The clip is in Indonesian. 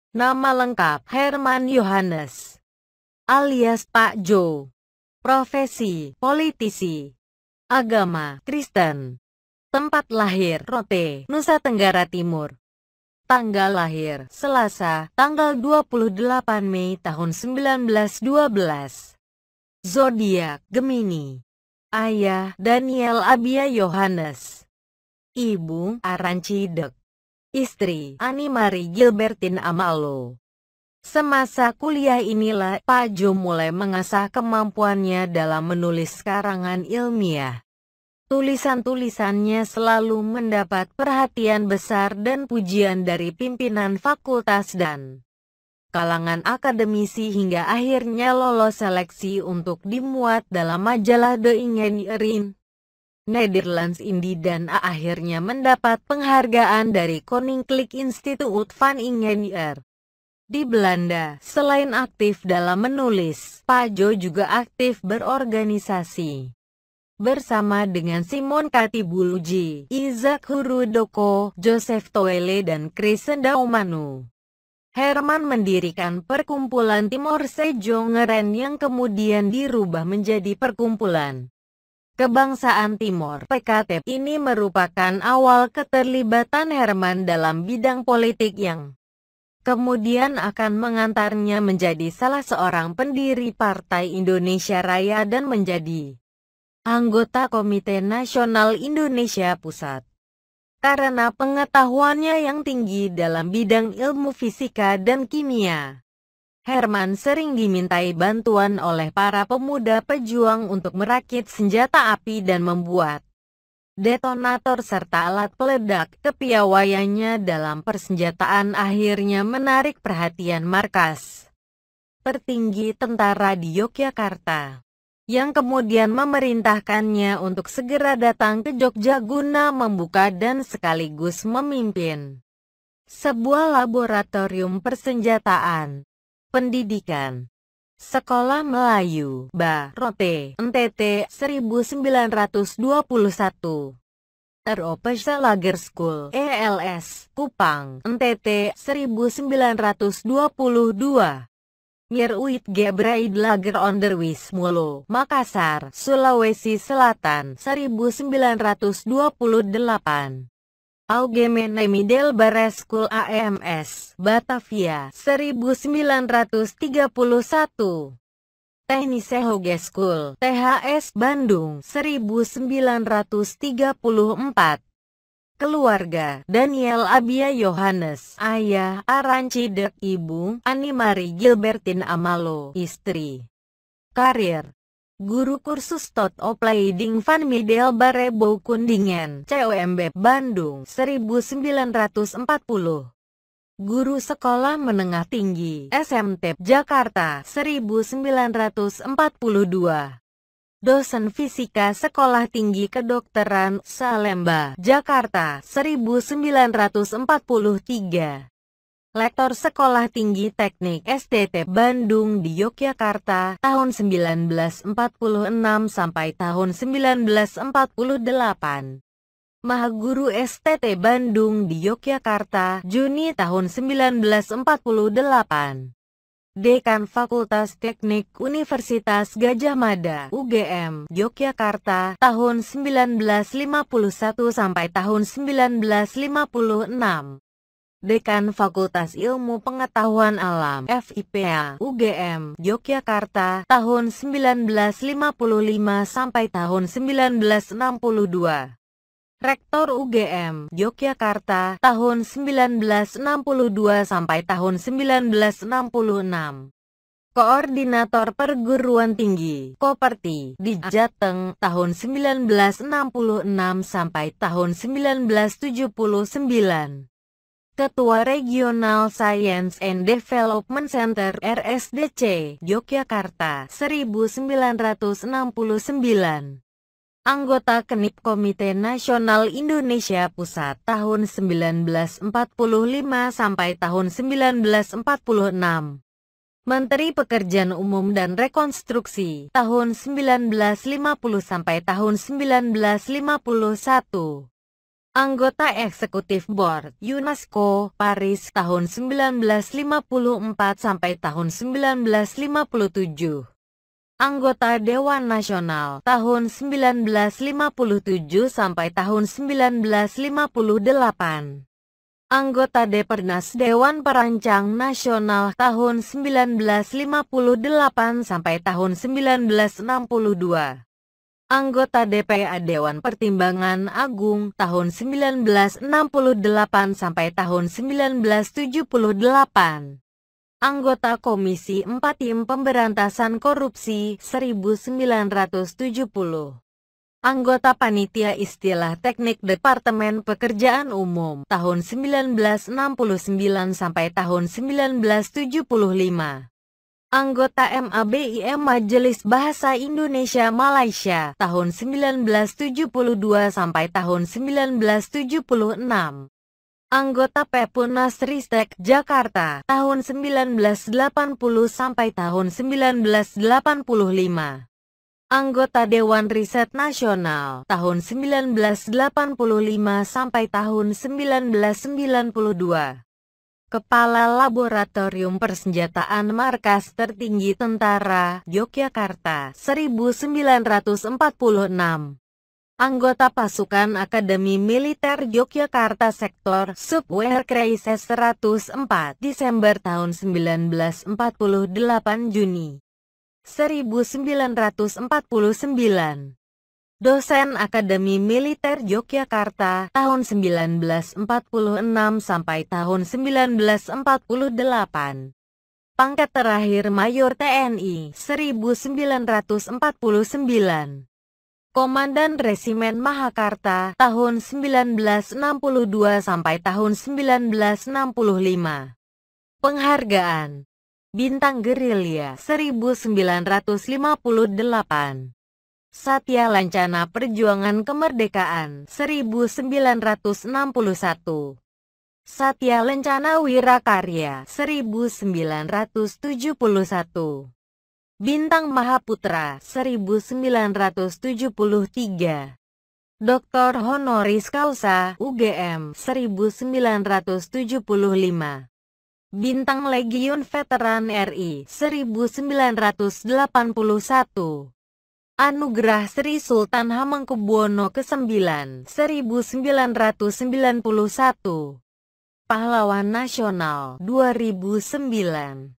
Nama lengkap Herman Johannes, alias Pak Jo. Profesi, politisi. Agama, Kristen. Tempat lahir, Rote, Nusa Tenggara Timur. Tanggal lahir, Selasa, tanggal 28 Mei tahun 1912. Zodiak, Gemini. Ayah, Daniel Abia Johannes. Ibu, Aranci Dek. Istri, Animari Gilbertine Amalo. Semasa kuliah inilah Pak Jo mulai mengasah kemampuannya dalam menulis karangan ilmiah. Tulisan-tulisannya selalu mendapat perhatian besar dan pujian dari pimpinan fakultas dan kalangan akademisi hingga akhirnya lolos seleksi untuk dimuat dalam majalah De Ingenieurin Nederlands Indi dan akhirnya mendapat penghargaan dari Koninklijk Instituut van Ingenieur. Di Belanda, selain aktif dalam menulis, Pak Jo juga aktif berorganisasi. Bersama dengan Simon Katibuluji, Isaac Hurudoko, Joseph Toele dan Chris Ndaumanu. Herman mendirikan perkumpulan Timor Sejongeren yang kemudian dirubah menjadi Perkumpulan Kebangsaan Timor (PKT). Ini merupakan awal keterlibatan Herman dalam bidang politik yang kemudian akan mengantarnya menjadi salah seorang pendiri Partai Indonesia Raya dan menjadi anggota Komite Nasional Indonesia Pusat. Karena pengetahuannya yang tinggi dalam bidang ilmu fisika dan kimia, Herman sering dimintai bantuan oleh para pemuda pejuang untuk merakit senjata api dan membuat detonator serta alat peledak. Kepiawaiannya dalam persenjataan akhirnya menarik perhatian markas tertinggi tentara di Yogyakarta, yang kemudian memerintahkannya untuk segera datang ke Jogja guna membuka dan sekaligus memimpin sebuah laboratorium persenjataan. Pendidikan. Sekolah Melayu, Rote, NTT, 1921. Europese Lager School, ELS, Kupang, NTT, 1922. Mirwit Gebraid Lager Onderwijs Molo, Makassar, Sulawesi Selatan, 1928. Algemene Middelbare School AMS, Batavia, 1931. Technische Hogeschool, THS Bandung, 1934. Keluarga, Daniel Abia Johannes, ayah, Aranci Dek, ibu, Animari Gilbertine Amalo, istri. Karir. Guru kursus tot opleiding van Middelbare Boekundingen, COMB Bandung, 1940. Guru Sekolah Menengah Tinggi, SMT Jakarta, 1942. Dosen Fisika Sekolah Tinggi Kedokteran, Salemba, Jakarta, 1943. Lektor Sekolah Tinggi Teknik STT Bandung di Yogyakarta, tahun 1946 sampai tahun 1948. Mahaguru STT Bandung di Yogyakarta, Juni tahun 1948. Dekan Fakultas Teknik Universitas Gadjah Mada, UGM, Yogyakarta, tahun 1951 sampai tahun 1956. Dekan Fakultas Ilmu Pengetahuan Alam, FIPA, UGM, Yogyakarta, tahun 1955 sampai tahun 1962. Rektor UGM, Yogyakarta, tahun 1962 sampai tahun 1966. Koordinator Perguruan Tinggi, Koperti, di Jateng, tahun 1966 sampai tahun 1979. Ketua Regional Science and Development Center RSDC, Yogyakarta, 1969. Anggota Kenip Komite Nasional Indonesia Pusat, tahun 1945 sampai tahun 1946. Menteri Pekerjaan Umum dan Rekonstruksi, tahun 1950 sampai tahun 1951. Anggota Eksekutif Board UNESCO Paris tahun 1954 sampai tahun 1957. Anggota Dewan Nasional tahun 1957 sampai tahun 1958. Anggota Depernas Dewan Perancang Nasional tahun 1958 sampai tahun 1962. Anggota DPA Dewan Pertimbangan Agung tahun 1968 sampai tahun 1978. Anggota Komisi 4 Tim Pemberantasan Korupsi 1970. Anggota Panitia Istilah Teknik Departemen Pekerjaan Umum tahun 1969 sampai tahun 1975. Anggota MABIM Majelis Bahasa Indonesia Malaysia tahun 1972 sampai tahun 1976. Anggota Pepunas Ristek Jakarta tahun 1980 sampai tahun 1985. Anggota Dewan Riset Nasional tahun 1985 sampai tahun 1992. Kepala Laboratorium Persenjataan Markas Tertinggi Tentara Yogyakarta 1946. Anggota Pasukan Akademi Militer Yogyakarta Sektor Subware Krisis 104 Desember tahun 1948 Juni 1949. Dosen Akademi Militer Yogyakarta tahun 1946 sampai tahun 1948. Pangkat terakhir Mayor TNI 1949. Komandan Resimen Mahakarta tahun 1962 sampai tahun 1965. Penghargaan Bintang Gerilya 1958. Satya Lancana Perjuangan Kemerdekaan 1961. Satya Lancana Wirakarya 1971. Bintang Mahaputra 1973. Dr. Honoris Causa UGM 1975. Bintang Legiun Veteran RI 1981. Anugerah Sri Sultan Hamengkubuwono ke-9 1991. Pahlawan Nasional 2009.